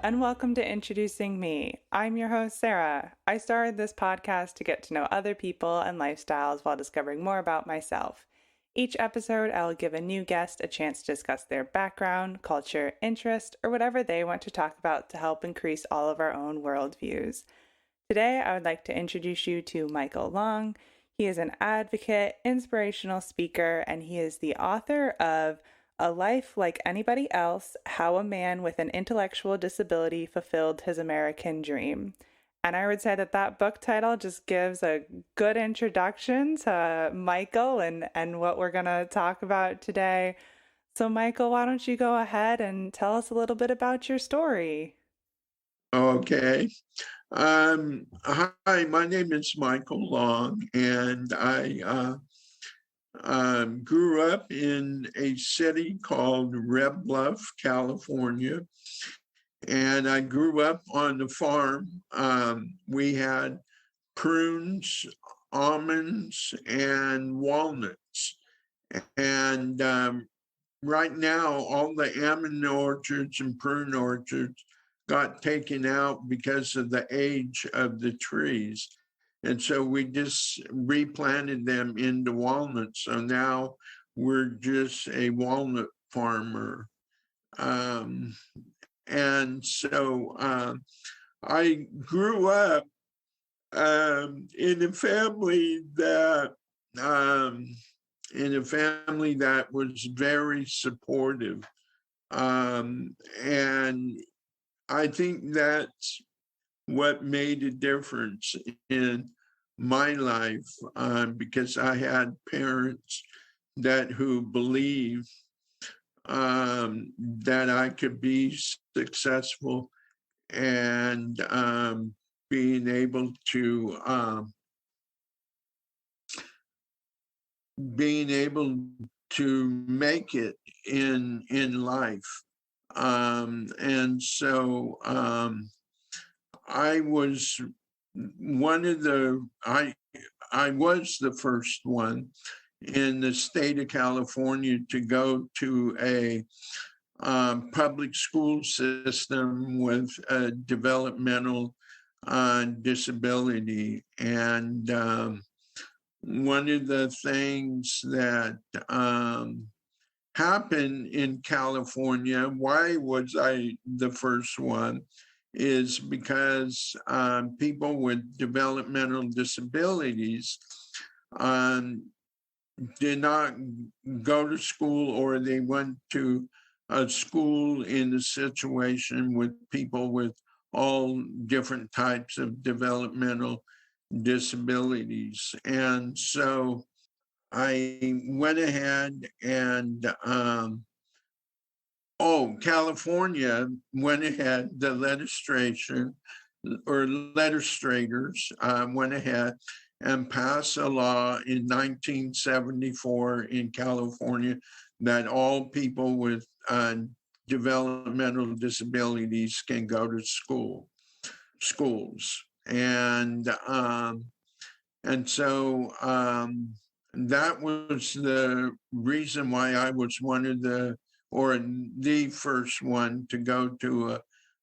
and welcome to Introducing Me. I'm your host, Sarah. I started this podcast to get to know other people and lifestyles while discovering more about myself. Each episode, I'll give a new guest a chance to discuss their background, culture, interest, or whatever they want to talk about to help increase all of our own worldviews. Today, I would like to introduce you to Michael Long. He is an advocate, inspirational speaker, and he is the author of A Life Like Anybody Else: How a Man with an Intellectual Disability Fulfilled His American Dream. And I would say that book title just gives a good introduction to Michael and what we're going to talk about today. So, Michael, why don't you go ahead and tell us a little bit about your story? Okay. Hi, my name is Michael Long, and I grew up in a city called Red Bluff, California, and I grew up on the farm. We had prunes, almonds, and walnuts. And right now, all the almond orchards and prune orchards got taken out because of the age of the trees. And so we just replanted them into walnuts. So now we're just a walnut farmer. Um, and so I grew up in a family that um, was very supportive. And I think that's what made a difference in my life, because I had parents who believed that I could be successful and being able to make it in life. And so I was I was the first one in the state of California to go to a public school system with a developmental disability. And one of the things that happened in California, why was I the first one, is because people with developmental disabilities um, did not go to school, or they went to a school in a situation with people with all different types of developmental disabilities. And so I went ahead and California went ahead, the legislators went ahead and passed a law in 1974 in California that all people with developmental disabilities can go to schools. And so that was the reason why I was one of the first one to go to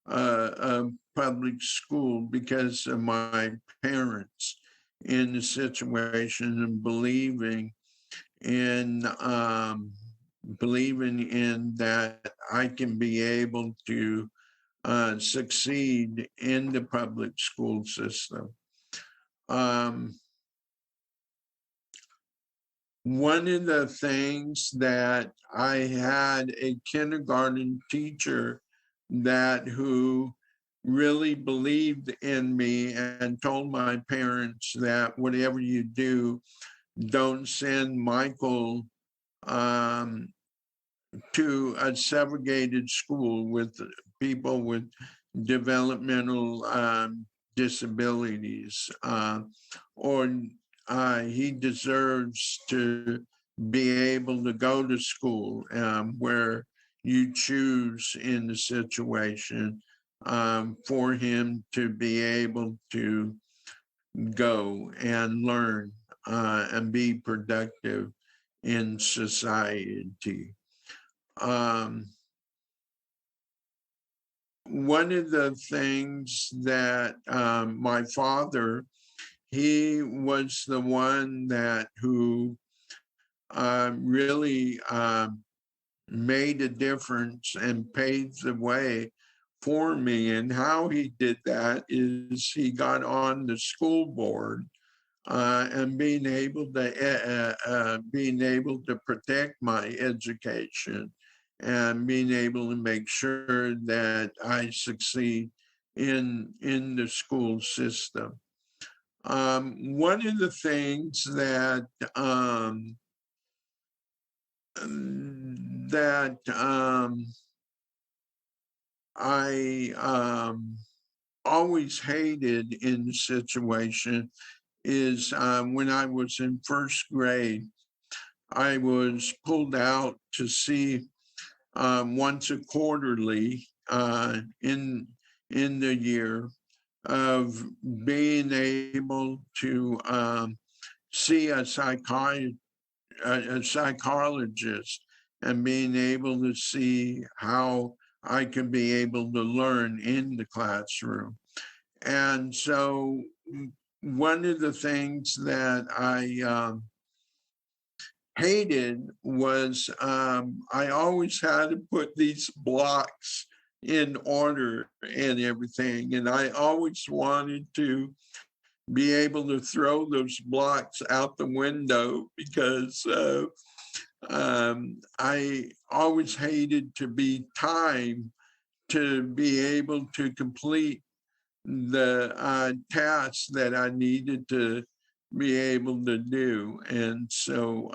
a public school, because of my parents in the situation and believing in that I can be able to succeed in the public school system. One of the things that I had a kindergarten teacher who really believed in me and told my parents that whatever you do, don't send Michael to a segregated school with people with developmental disabilities, or he deserves to be able to go to school where you choose in the situation for him to be able to go and learn and be productive in society. Um, one of the things that my father, he was the one that who really made a difference and paved the way for me. And how he did that is he got on the school board and being able to protect my education and being able to make sure that I succeed in the school system. One of the things that that I always hated in the situation is when I was in first grade, I was pulled out to see once a quarterly in the year of being able to see a psychologist and being able to see how I could be able to learn in the classroom. And so one of the things that I hated was I always had to put these blocks in order and everything. And I always wanted to be able to throw those blocks out the window because I always hated to be timed to be able to complete the tasks that I needed to be able to do. And so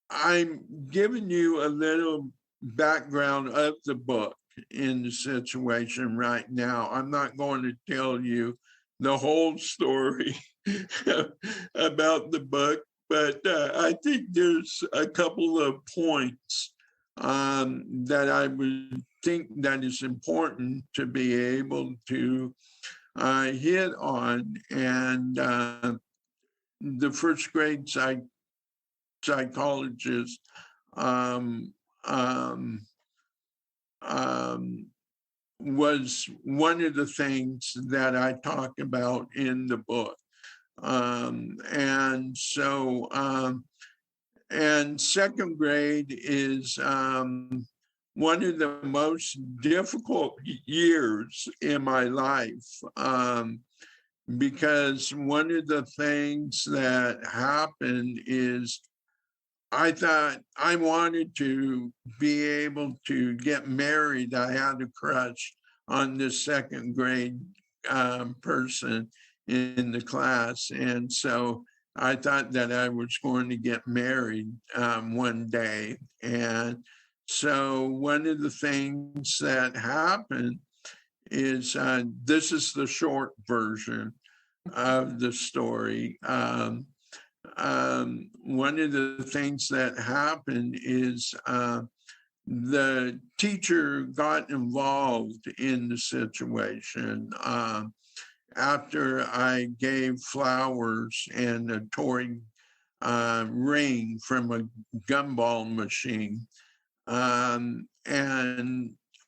I'm giving you a little background of the book in the situation right now. I'm not going to tell you the whole story about the book, but I think there's a couple of points that I would think that is important to be able to hit on. And the first grade psychologist um, um, um, was one of the things that I talk about in the book. And so, and second grade is one of the most difficult years in my life because one of the things that happened is I thought I wanted to be able to get married. I had a crush on this second grade person in the class. And so I thought that I was going to get married one day. And so one of the things that happened is this is the short version of the story. One of the things that happened is the teacher got involved in the situation after I gave flowers and a toy ring from a gumball machine. And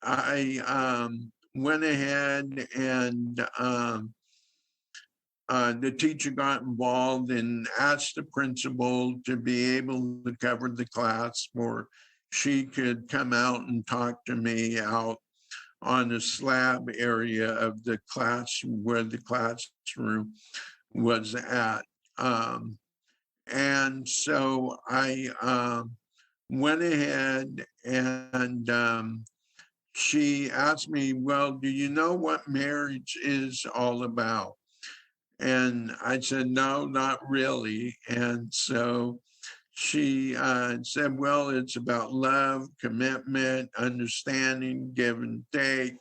I went ahead and the teacher got involved and asked the principal to be able to cover the class, or she could come out and talk to me out on the slab area of the class where the classroom was at. And so I went ahead and she asked me, well, do you know what marriage is all about? And I said, no, not really. And so she said, well, it's about love, commitment, understanding, give and take,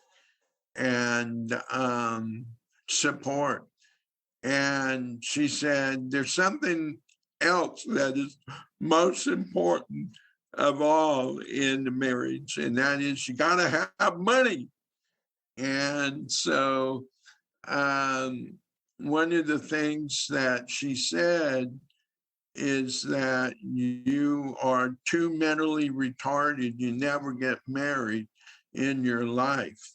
and support. And she said, there's something else that is most important of all in the marriage, and that is you got to have money. And so one of the things that she said is that you are too mentally retarded, you never get married in your life.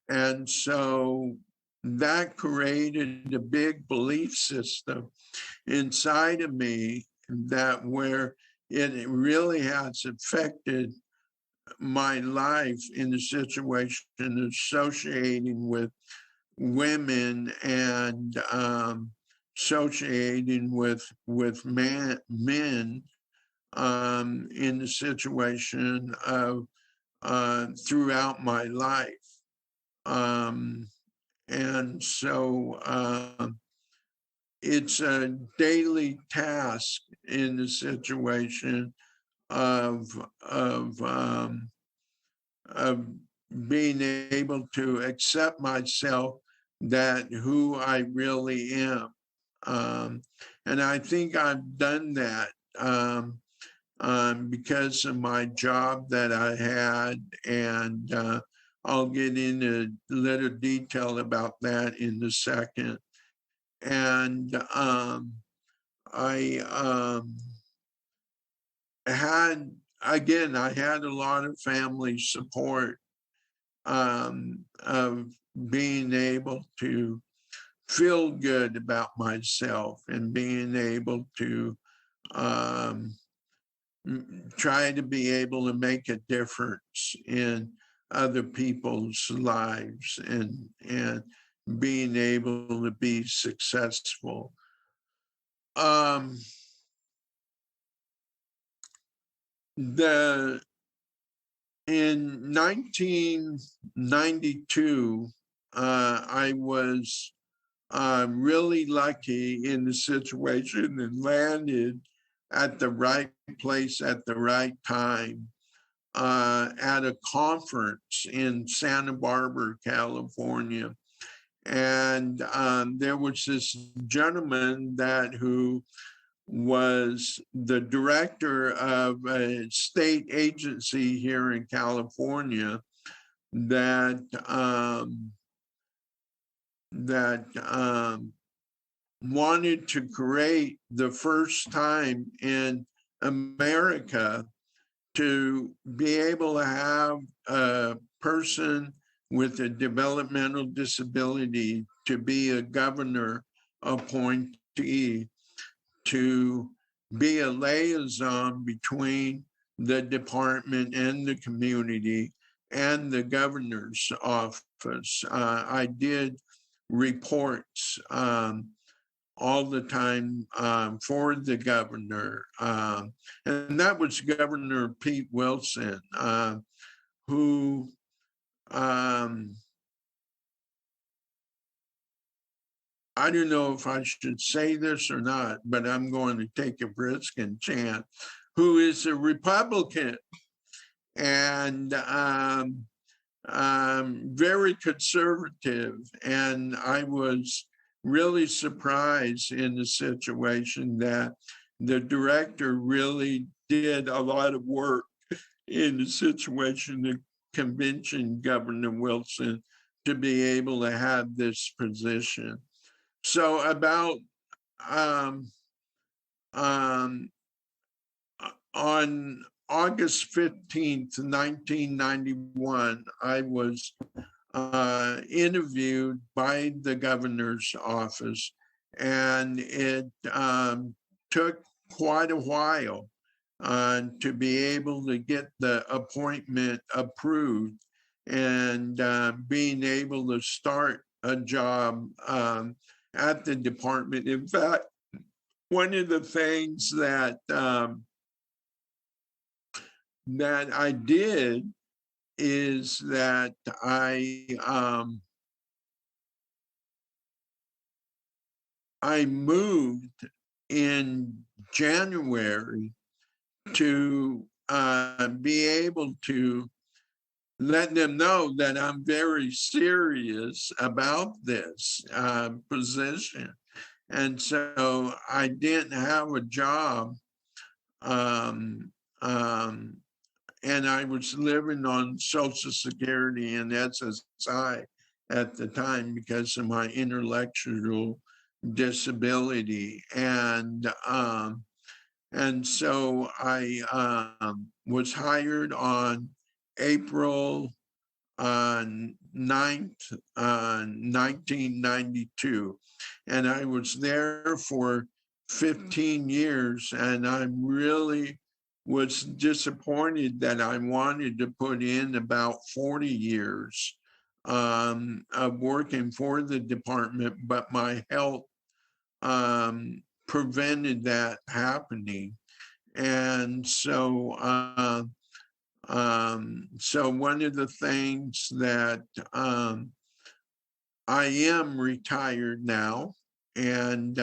And so that created a big belief system inside of me that where it really has affected my life in the situation associating with women and associating with men in the situation of throughout my life. Um, and so it's a daily task in the situation of of um, of being able to accept myself that who I really am. Um, and I think I've done that because of my job that I had. And I'll get into a little detail about that in a second. And I had, again, I had a lot of family support of being able to feel good about myself and being able to um, try to be able to make a difference in other people's lives and being able to be successful. Um, the in 1992, I was really lucky in the situation and landed at the right place at the right time at a conference in Santa Barbara, California. And there was this gentleman that who was the director of a state agency here in California that that wanted to create the first time in America to be able to have a person with a developmental disability to be a governor appointee, to be a liaison between the department and the community and the governor's office. I did reports all the time for the governor. And that was Governor Pete Wilson, who I don't know if I should say this or not, but I'm going to take a risk and chance, who is a Republican and very conservative. And I was really surprised in the situation that the director really did a lot of work in the situation to convention Governor Wilson to be able to have this position. So about um, um, on August 15th, 1991, I was interviewed by the governor's office, and it took quite a while to be able to get the appointment approved and being able to start a job at the department. In fact, one of the things that that I did is that I moved in January to be able to let them know that I'm very serious about this position. And so I didn't have a job. Um, um, and I was living on Social Security and SSI at the time because of my intellectual disability. And so I was hired on April 9th, 1992. And I was there for 15 years, and I really was disappointed that I wanted to put in about 40 years of working for the department, but my health prevented that happening. And so one of the things that I am retired now, and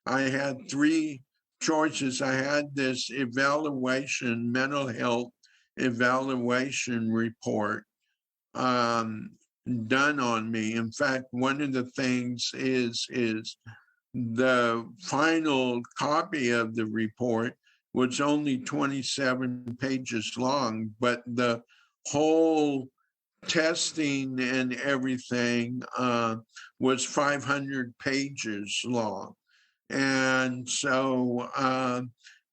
I had three choices. I had this evaluation, mental health evaluation report done on me. In fact, one of the things is the final copy of the report was only 27 pages long, but the whole testing and everything was 500 pages long. And so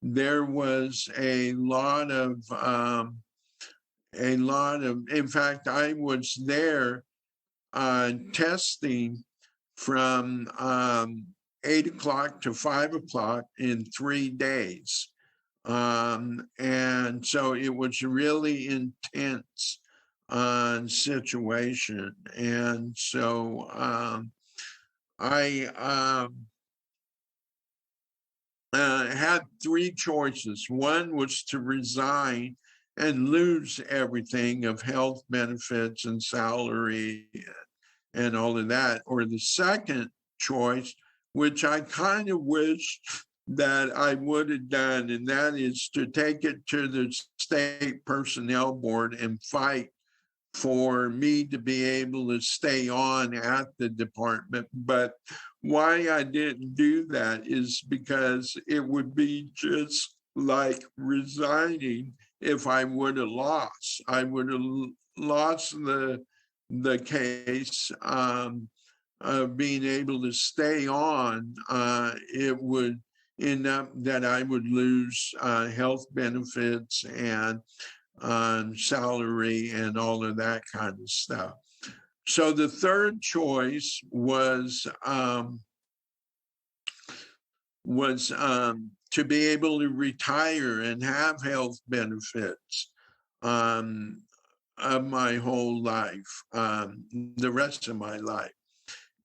there was in fact, I was there testing from 8 o'clock to 5 o'clock in 3 days. And so it was really intense situation. And so I had three choices. One was to resign and lose everything of health benefits and salary and all of that. Or the second choice, which I kind of wish that I would have done, and that is to take it to the state personnel board and fight for me to be able to stay on at the department. But why I didn't do that is because it would be just like resigning if I would have lost. I would have lost the case of being able to stay on. It would end up that I would lose health benefits and salary and all of that kind of stuff. So the third choice was to be able to retire and have health benefits of my whole life, the rest of my life.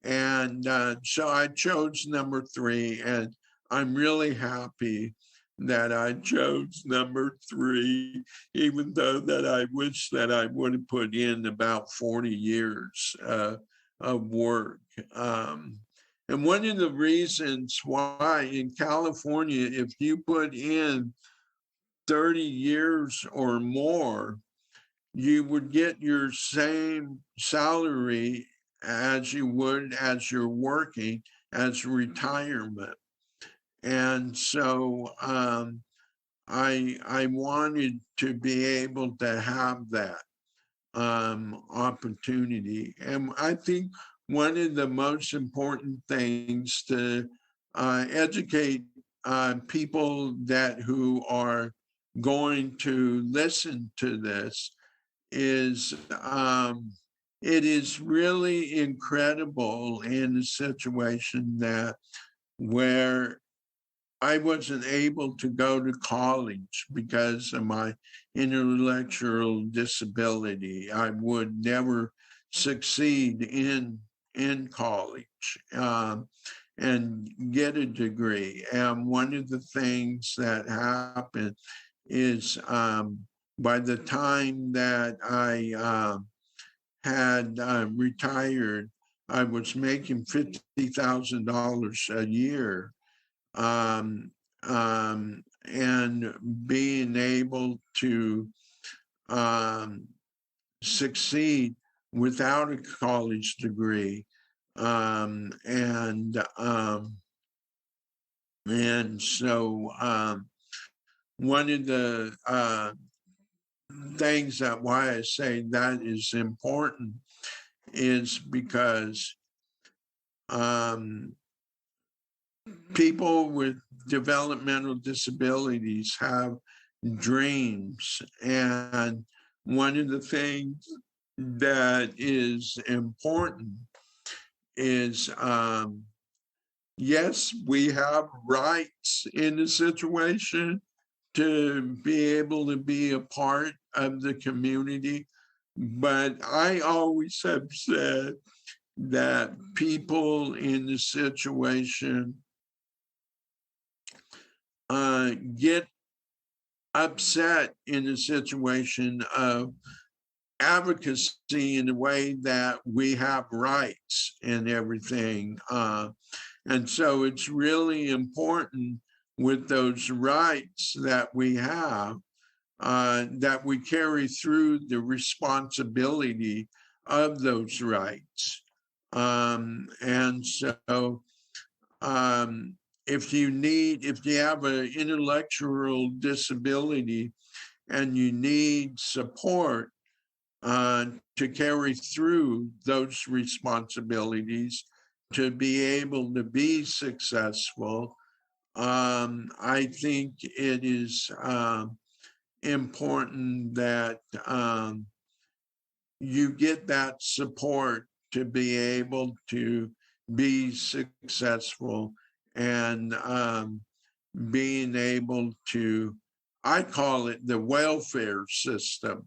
And so I chose number 3, and I'm really happy that I chose number 3, even though that I wish that I would have put in about 40 years of work. And one of the reasons why in California, if you put in 30 years or more, you would get your same salary as you would as you're working as retirement. And so I wanted to be able to have that opportunity. And I think one of the most important things to educate people who are going to listen to this is it is really incredible in a situation where I wasn't able to go to college because of my intellectual disability. I would never succeed in college and get a degree. And one of the things that happened is by the time that I had retired, I was making $50,000 a year, and being able to succeed without a college degree, and so one of the things that why I say that is important is because people with developmental disabilities have dreams, and one of the things that is important is yes, we have rights in the situation to be able to be a part of the community. But I always have said that people in the situation get upset in the situation of advocacy in the way that we have rights and everything. And so it's really important with those rights that we have that we carry through the responsibility of those rights. And so if you have an intellectual disability and you need support to carry through those responsibilities to be able to be successful, I think it is important that you get that support to be able to be successful and being able to, I call it the welfare system,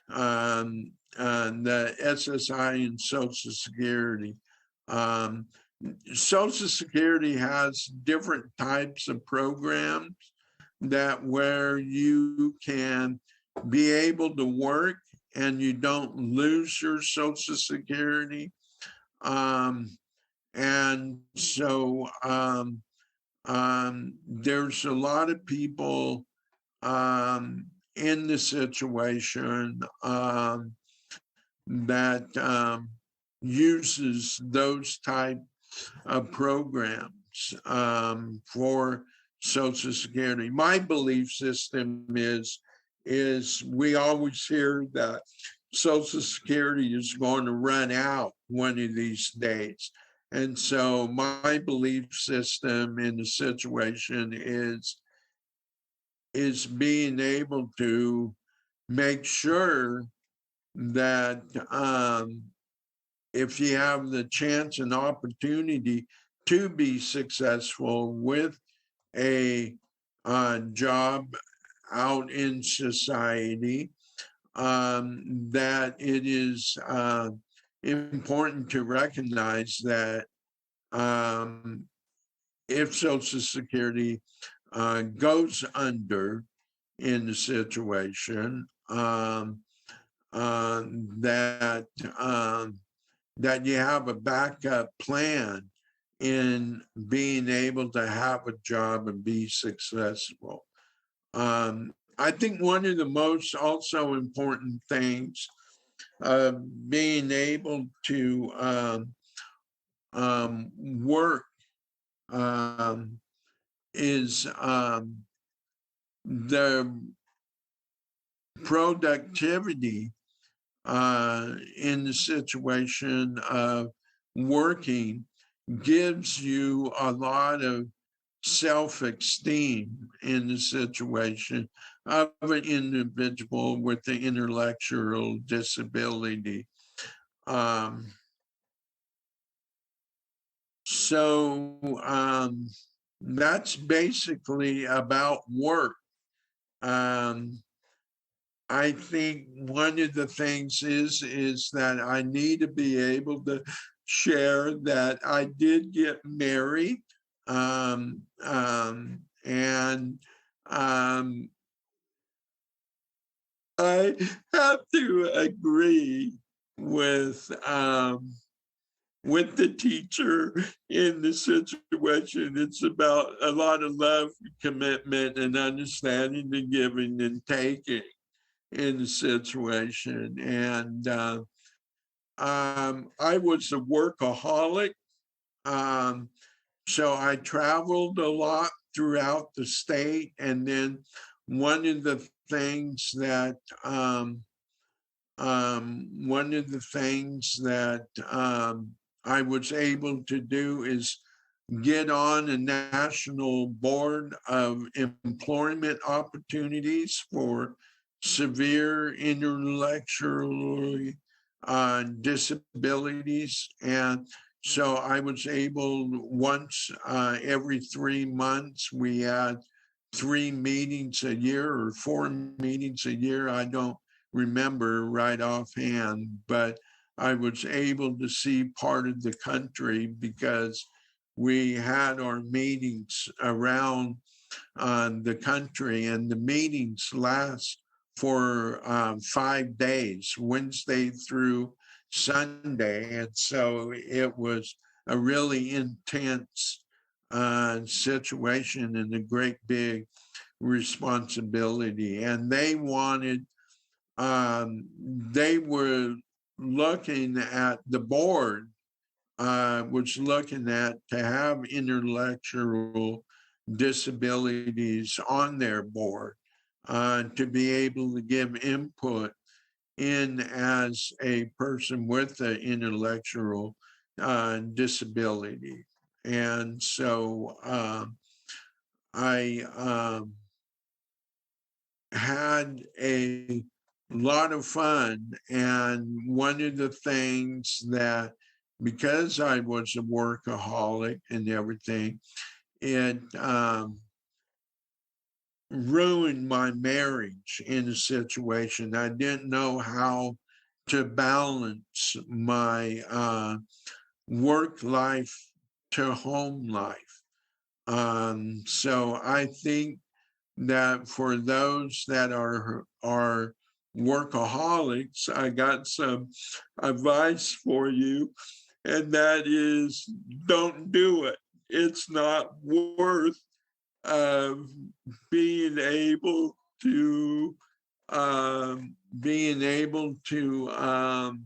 the SSI and Social Security. Social Security has different types of programs that where you can be able to work and you don't lose your Social Security. And so there's a lot of people in the situation that uses those type of programs for Social Security. My belief system is we always hear that Social Security is going to run out one of these days. And so my belief system in the situation is being able to make sure that if you have the chance and opportunity to be successful with a job out in society, that it is important to recognize that if Social Security goes under in the situation, that you have a backup plan in being able to have a job and be successful. I think one of the most also important things of being able to work is the productivity in the situation of working gives you a lot of self-esteem in the situation of an individual with the intellectual disability. So that's basically about work. I think one of the things is that I need to be able to share that I did get married, and I have to agree with the teacher in the situation. It's about a lot of love, commitment, and understanding, and giving and taking in the situation. And I was a workaholic. So I traveled a lot throughout the state. And then one of the things that I was able to do is get on a national board of employment opportunities for severe intellectual disabilities. And so I was able once every 3 months, we had 3 meetings a year or 4 meetings a year. I don't remember right offhand, but I was able to see part of the country because we had our meetings around the country, and the meetings last for 5 days, Wednesday through Sunday. And so it was a really intense situation and a great big responsibility. And they were looking at the board, was looking at to have intellectual disabilities on their board, to be able to give input in as a person with an intellectual disability. And so I had a lot of fun. And one of the things that, because I was a workaholic and everything, it ruined my marriage in a situation. I didn't know how to balance my work life to home life. So I think that for those that are workaholics, I got some advice for you, and that is don't do it. It's not worth of being able to being able to um,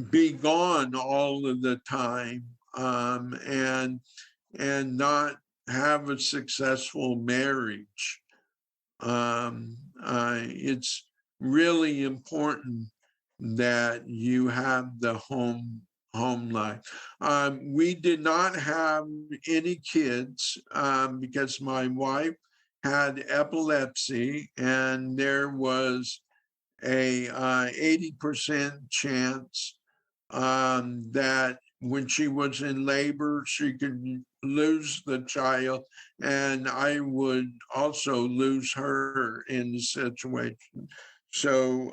be gone all of the time, and not have a successful marriage. It's really important that you have the home life. We did not have any kids because my wife had epilepsy, and there was a 80% chance that when she was in labor, she could lose the child, and I would also lose her in the situation. So,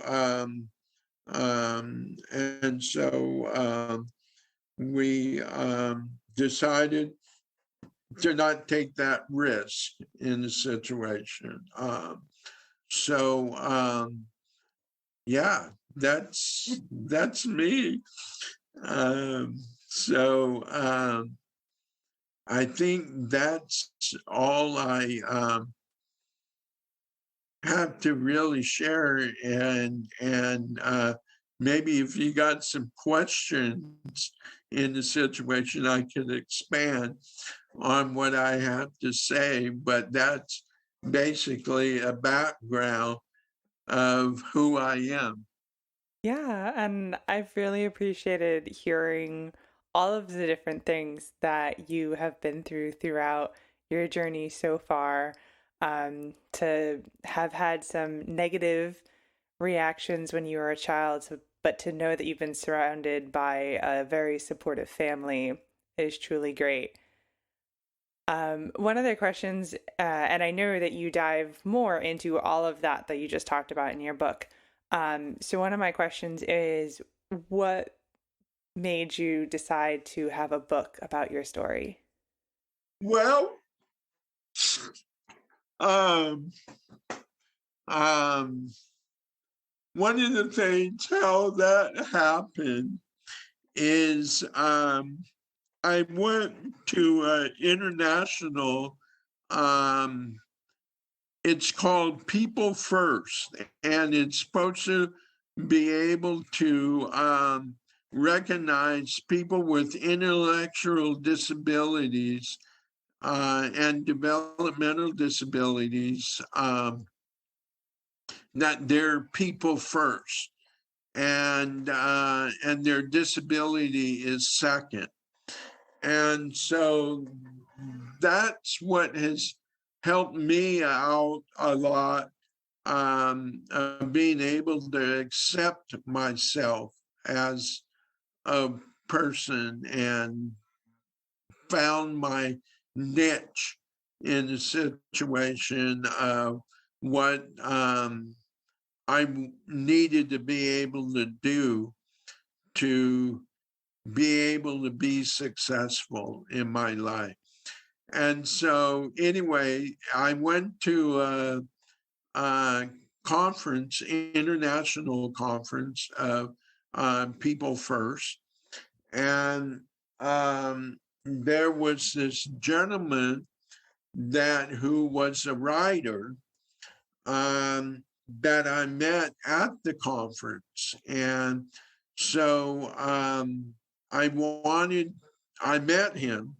and so we decided to not take that risk in the situation. So, yeah, that's me. So I think that's all I have to really share, and maybe if you got some questions in the situation, I can expand on what I have to say. But that's basically a background of who I am. Yeah, and I've really appreciated hearing all of the different things that you have been through throughout your journey so far. To have had some negative reactions when you were a child, but to know that you've been surrounded by a very supportive family is truly great. One of the questions, and I know that you dive more into all of that you just talked about in your book. So one of my questions is, what made you decide to have a book about your story? Well, um, um, one of the things how that happened is I went to an international, um, it's called People First, and it's supposed to be able to recognize people with intellectual disabilities and developmental disabilities, that they're people first, and their disability is second. And so that's what has helped me out a lot, being able to accept myself as a person and found my niche in the situation of what I needed to be able to do to be able to be successful in my life. And so, anyway, I went to a conference, international conference of People First, and there was this gentleman that who was a writer that I met at the conference, and so I met him,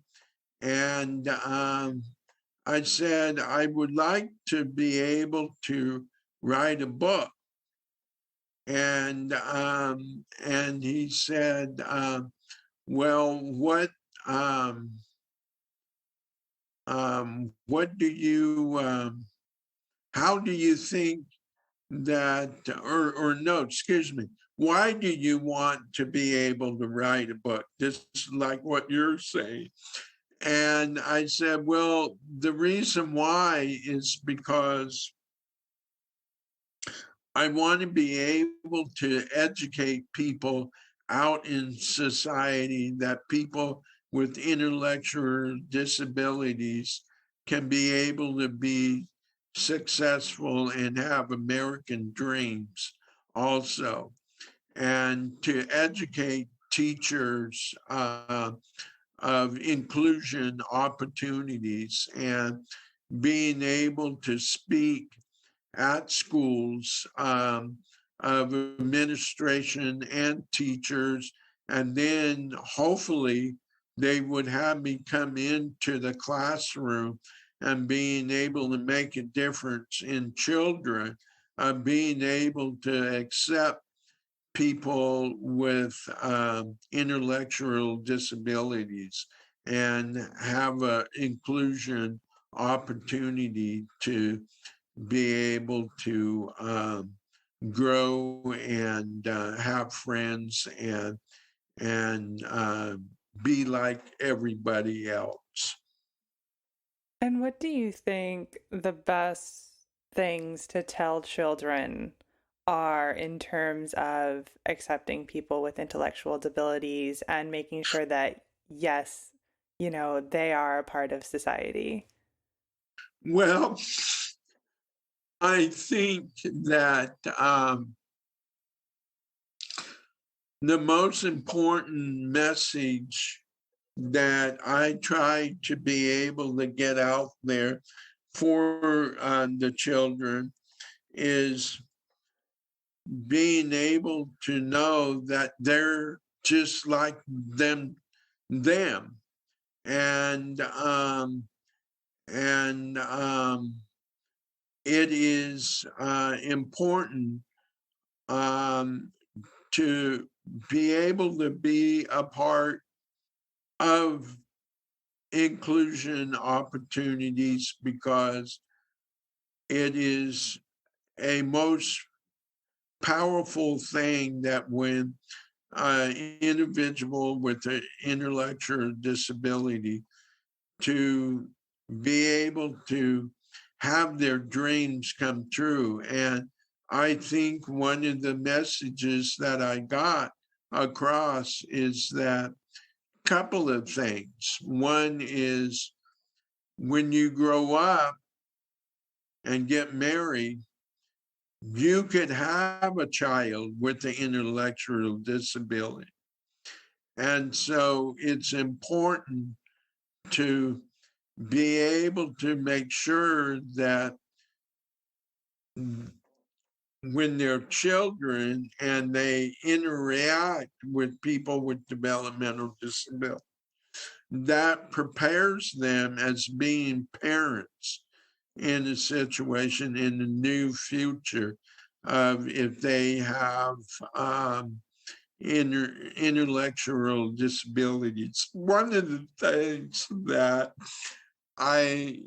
and I said I would like to be able to write a book, and he said, well, what do you how do you think that, or no, excuse me, why do you want to be able to write a book? Just like what you're saying. And I said, well, the reason why is because I want to be able to educate people out in society, that people with intellectual disabilities can be able to be successful and have American dreams also, and to educate teachers of inclusion opportunities and being able to speak at schools of administration and teachers. And then hopefully they would have me come into the classroom and being able to make a difference in children, being able to accept people with intellectual disabilities and have an inclusion opportunity to be able to grow and have friends and be like everybody else. And what do you think the best things to tell children are in terms of accepting people with intellectual disabilities and making sure that, yes, they are a part of society? Well, I think that the most important message that I try to be able to get out there for the children is being able to know that they're just like them, and and it is important um, to be able to be a part of inclusion opportunities, because it is a most powerful thing that when an individual with an intellectual disability to be able to have their dreams come true. And I think one of the messages that I got across is that couple of things. One is when you grow up and get married, you could have a child with an intellectual disability. And so it's important to be able to make sure that when they're children and they interact with people with developmental disability, that prepares them as being parents in a situation in the new future of if they have intellectual disabilities. One of the things that I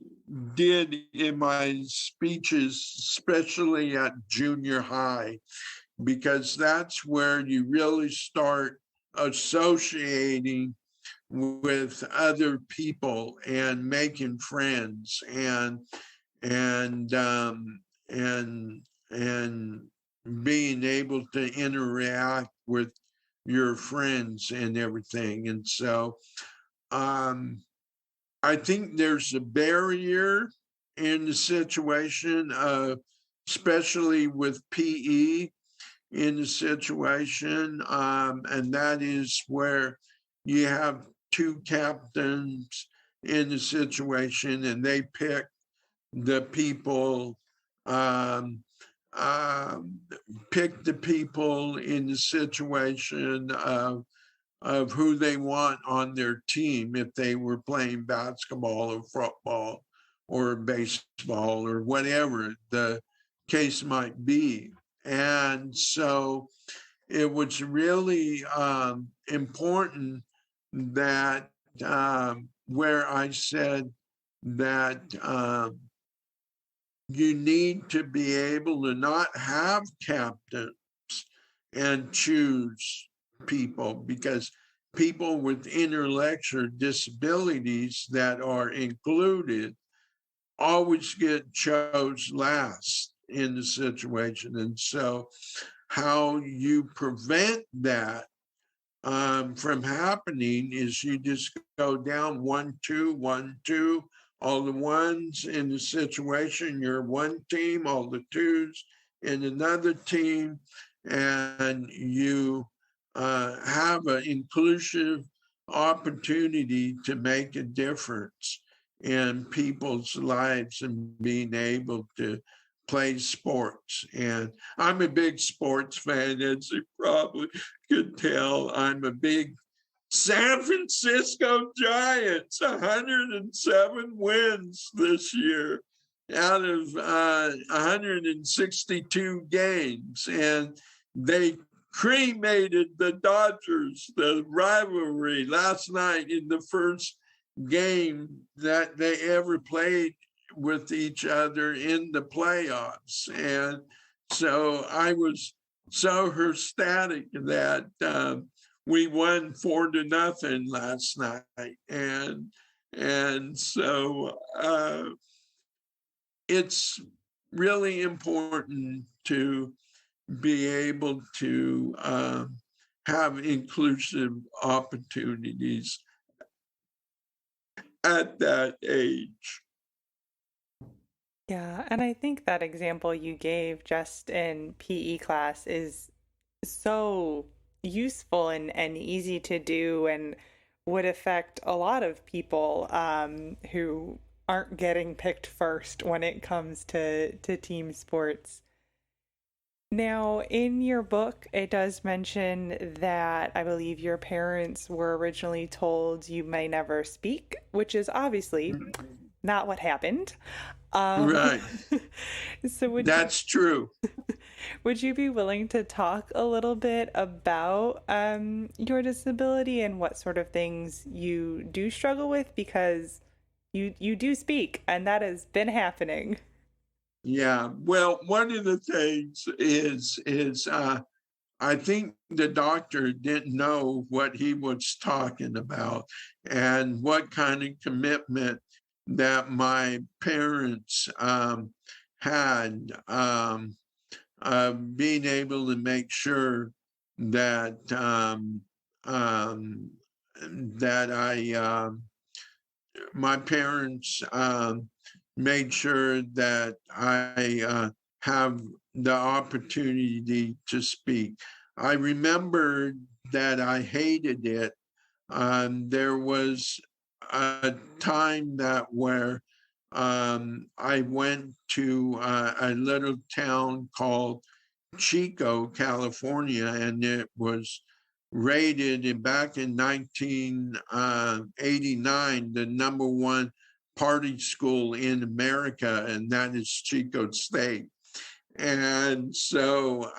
did in my speeches, especially at junior high, because that's where you really start associating with other people and making friends and and and being able to interact with your friends and everything. And so I think there's a barrier in the situation, especially with PE in the situation, and that is where you have two captains in the situation, and they pick the people, um, um, pick the people in the situation of who they want on their team if they were playing basketball or football or baseball or whatever the case might be. And so it was really important that where I said that you need to be able to not have captains and choose people, because people with intellectual disabilities that are included always get chose last in the situation. And so how you prevent that from happening is you just go down 1, 2, 1, 2, all the ones in the situation, you're one team, all the twos in another team, and you have an inclusive opportunity to make a difference in people's lives and being able to play sports. And I'm a big sports fan, as you probably could tell. I'm a big San Francisco Giants, 107 wins this year out of 162 games. And they cremated the Dodgers, the rivalry, last night in the first game that they ever played with each other in the playoffs. And so I was so ecstatic that we won 4-0 last night, and so it's really important to be able to have inclusive opportunities at that age. Yeah, and I think that example you gave just in PE class is so useful and easy to do and would affect a lot of people who aren't getting picked first when it comes to team sports. Now, in your book, it does mention that I believe your parents were originally told you may never speak, which is obviously not what happened. Um, Right. so That's true. would you be willing to talk a little bit about your disability and what sort of things you do struggle with? Because you do speak, and that has been happening. Yeah. Well, one of the things is I think the doctor didn't know what he was talking about and what kind of commitment that my parents had, being able to make sure that um, that my parents made sure that I have the opportunity to speak. I remember that I hated it. There was a time that where I went to a little town called Chico, California, and it was rated back in 1989 the number one party school in America, and that is Chico State. And so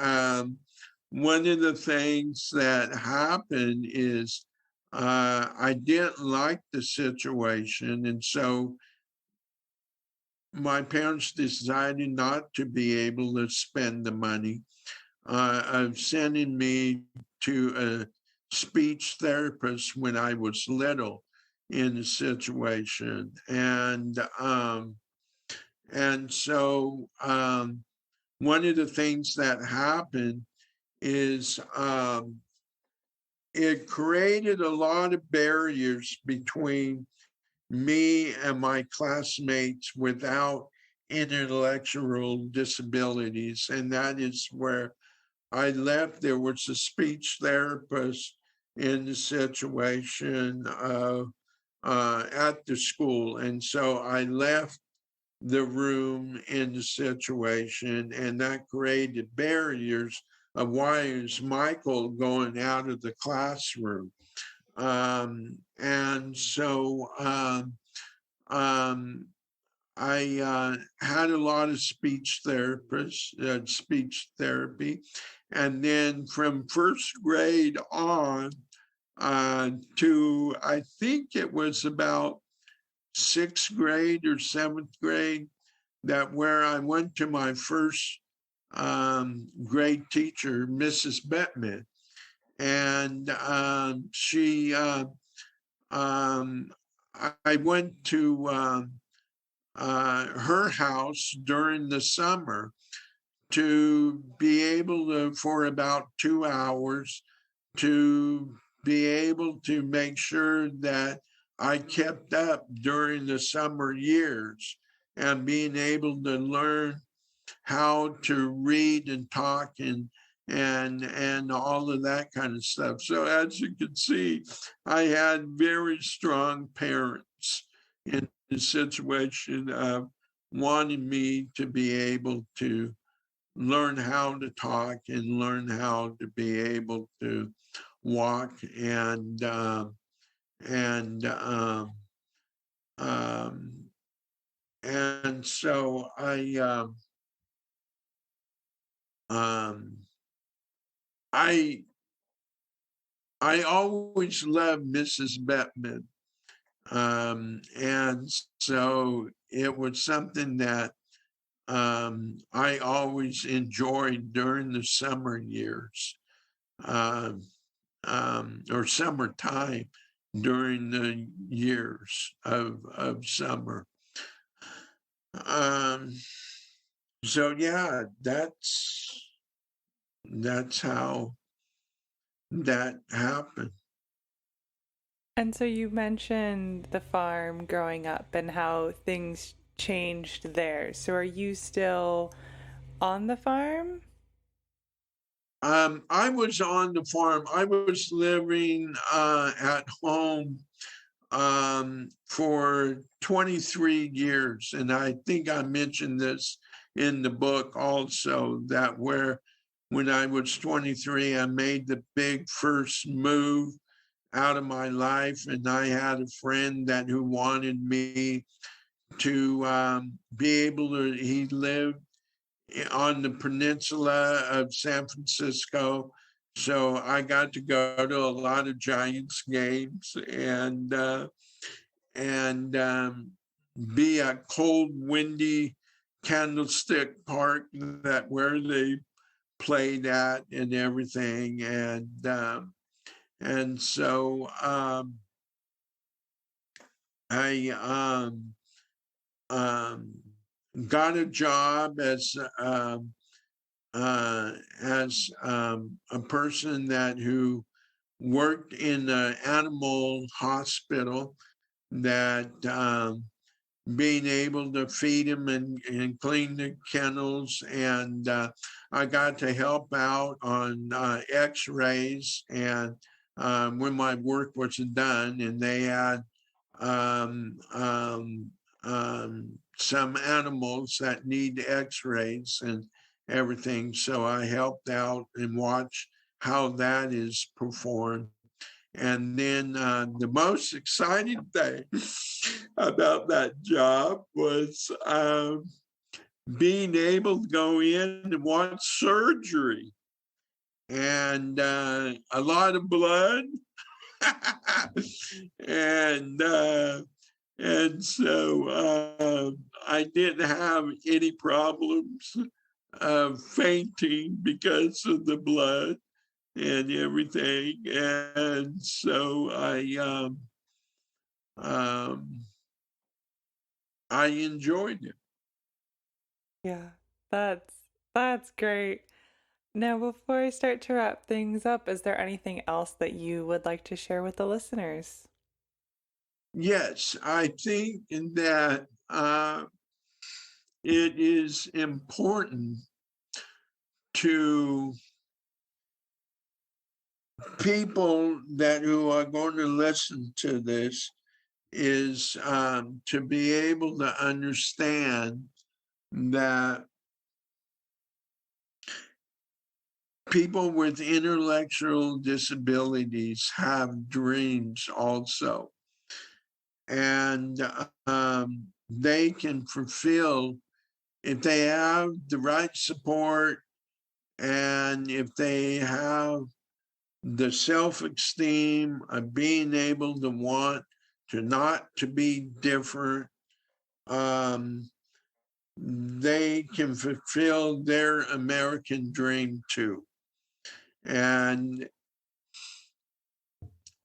one of the things that happened is I didn't like the situation. And so my parents decided not to be able to spend the money of sending me to a speech therapist when I was little in the situation. And so one of the things that happened is it created a lot of barriers between me and my classmates without intellectual disabilities. And that is where I left. There was a speech therapist in the situation at the school. And so I left the room in the situation, and that created barriers of why is Michael going out of the classroom. And so um, I had a lot of speech therapists, speech therapy. And then from first grade on to, I think it was about sixth grade or seventh grade, that where I went to my first grade teacher, Mrs. Bettman. And I went to her house during the summer to be able to, for about 2 hours, to be able to make sure that I kept up during the summer years and being able to learn how to read and talk and all of that kind of stuff. So as you can see, I had very strong parents in the situation of wanting me to be able to learn how to talk and learn how to be able to walk and um, and so um, I I always loved Mrs. Bettman, and so it was something that I always enjoyed during the summer years. Um, or summertime during the years of summer. Um, so yeah, that's how that happened. And so you mentioned the farm growing up and how things changed there. So are you still on the farm? I was on the farm. I was living at home for 23 years. And I think I mentioned this in the book also, that where when I was 23, I made the big first move out of my life. And I had a friend that who wanted me to be able to, he lived on the peninsula of San Francisco. So I got to go to a lot of Giants games and be at cold, windy Candlestick Park, that where they played at and everything. And so I um, got a job as a person that who worked in an animal hospital, that being able to feed them and clean the kennels. And I got to help out on x-rays and when my work was done, and they had um, um, some animals that need x-rays and everything. So I helped out and watched how that is performed. And then the most exciting thing about that job was being able to go in and watch surgery and a lot of blood and And so I didn't have any problems fainting because of the blood and everything. And so um, I enjoyed it. Yeah, that's that's great. Now, before I start to wrap things up, is there anything else that you would like to share with the listeners? Yes, I think that it is important to people that who are going to listen to this is to be able to understand that people with intellectual disabilities have dreams also. And they can fulfill, if they have the right support and if they have the self-esteem of being able to want to not to be different, they can fulfill their American dream too. And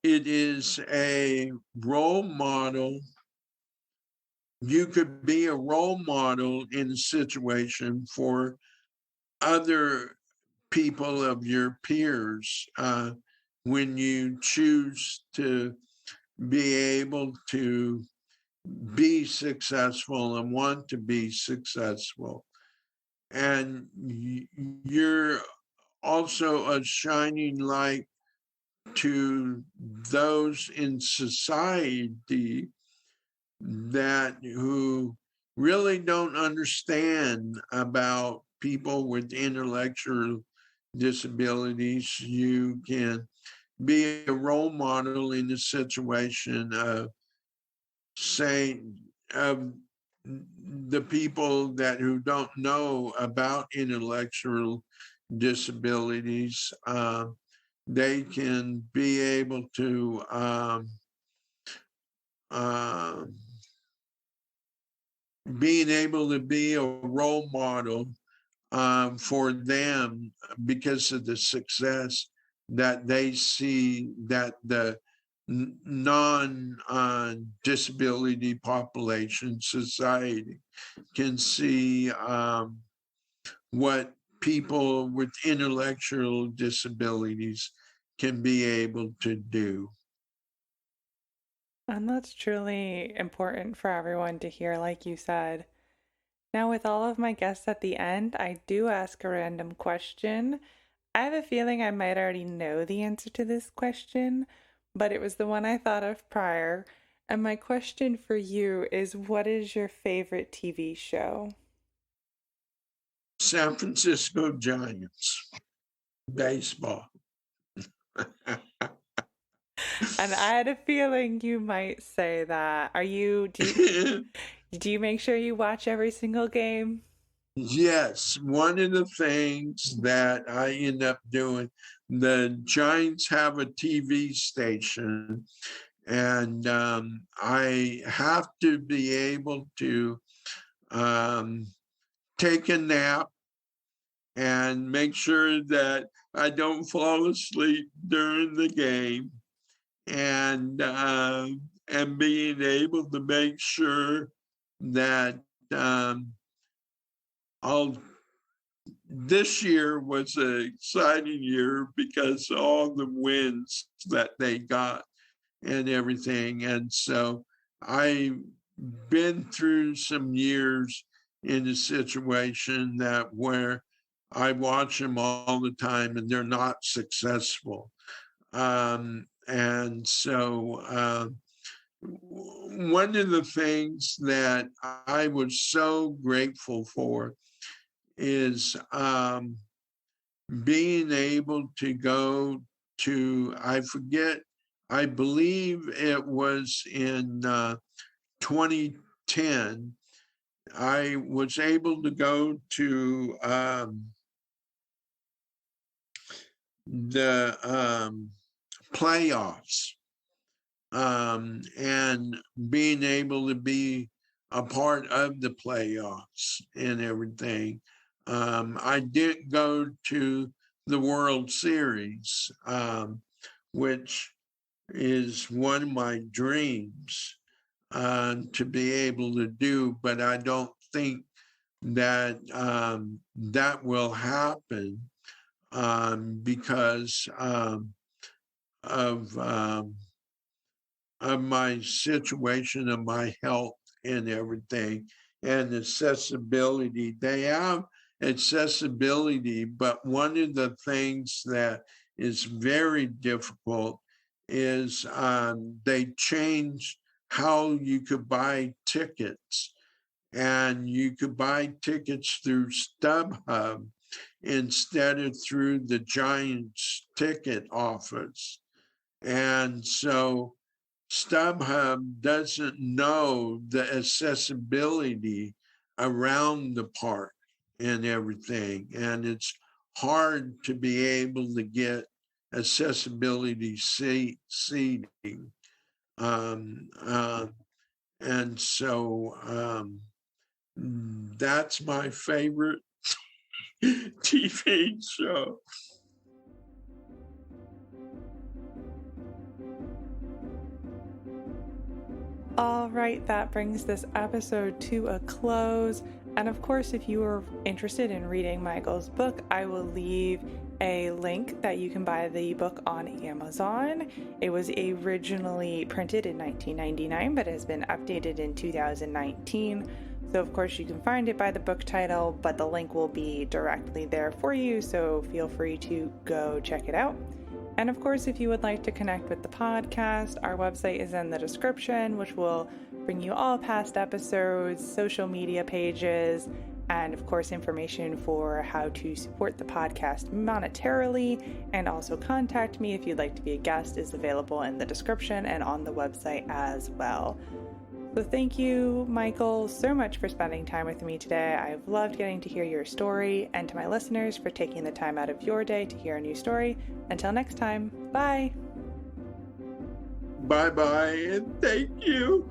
it is a role model. You could be a role model in a situation for other people of your peers when you choose to be able to be successful and want to be successful. And you're also a shining light to those in society that who really don't understand about people with intellectual disabilities. You can be a role model in a situation of saying of the people that who don't know about intellectual disabilities. They can be able to uh, being able to be a role model for them because of the success that they see that the non disability population society can see what people with intellectual disabilities can be able to do. And that's truly important for everyone to hear, like you said. Now, with all of my guests at the end, I do ask a random question. I have a feeling I might already know the answer to this question, but it was the one I thought of prior. And my question for you is, what is your favorite TV show? San Francisco Giants baseball. And I had a feeling you might say that. Do you make sure you watch every single game? Yes, one of the things that I end up doing, the Giants have a TV station, and I have to be able to um, take a nap and make sure that I don't fall asleep during the game, and being able to make sure that I'll this year was an exciting year because all the wins that they got and everything. And so I've been through some years in a situation that where I watch them all the time and they're not successful. And so one of the things that I was so grateful for is being able to go to, I forget, I believe it was in 2010, I was able to go to the playoffs and being able to be a part of the playoffs and everything. I did go to the World Series, which is one of my dreams to be able to do, but I don't think that that will happen because of my situation and my health and everything and accessibility. They have accessibility, but one of the things that is very difficult is they changed how you could buy tickets. And you could buy tickets through StubHub instead of through the Giants ticket office. And so StubHub doesn't know the accessibility around the park and everything. And it's hard to be able to get accessibility seating. Um, uh, and so that's my favorite TV show. All right, that brings this episode to a close. And of course, if you are interested in reading Michael's book, I will leave a link that you can buy the book on Amazon. It was originally printed in 1999, but has been updated in 2019. So of course you can find it by the book title, but the link will be directly there for you. So feel free to go check it out. And of course, if you would like to connect with the podcast, our website is in the description, which will bring you all past episodes, social media pages, and of course, information for how to support the podcast monetarily. And also contact me if you'd like to be a guest is available in the description and on the website as well. So thank you, Michael, so much for spending time with me today. I've loved getting to hear your story, and to my listeners for taking the time out of your day to hear a new story. Until next time, bye. Bye-bye, and thank you.